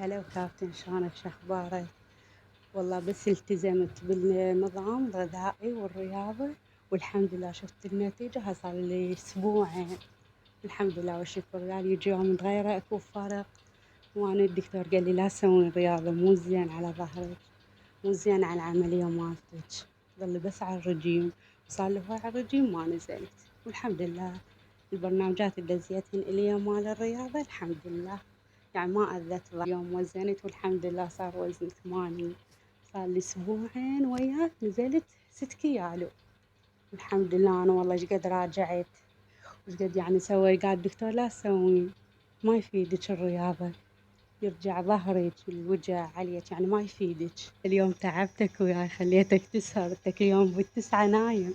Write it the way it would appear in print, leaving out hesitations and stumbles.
هلا وكابتن، شلونك شخبارك؟ والله بس التزمت بالنظام الغذائي والرياضة، والحمد لله شفت النتيجة. هاي صار لي أسبوعين، الحمد لله والشكر. قال يجي يوم تغيره أكو فرق. وأنا الدكتور قال لي لا تسوين رياضة، مو زين على ظهرك، مو زين على العملية مالتك، ظل بس على الرجيم. صار لي هواي على الرجيم ما نزلت، والحمد لله البرنامجات اللي دزيتهن إلي مال الرياضة الحمد لله يعني ما أذت يوم وزنت، والحمد لله صار وزني 80. صار لي أسبوعين وياك نزلت 6 كيلو، الحمد لله. أنا والله إيش قد راجعت وإيش قد يعني سويت. قال الدكتور لا تسوين، ما يفيدك الرياضة، يرجع ظهرك الوجع عليك، يعني ما يفيدك. اليوم تعبتك وياي خليتك تسهر، انت كل يوم بالتسعة نايم.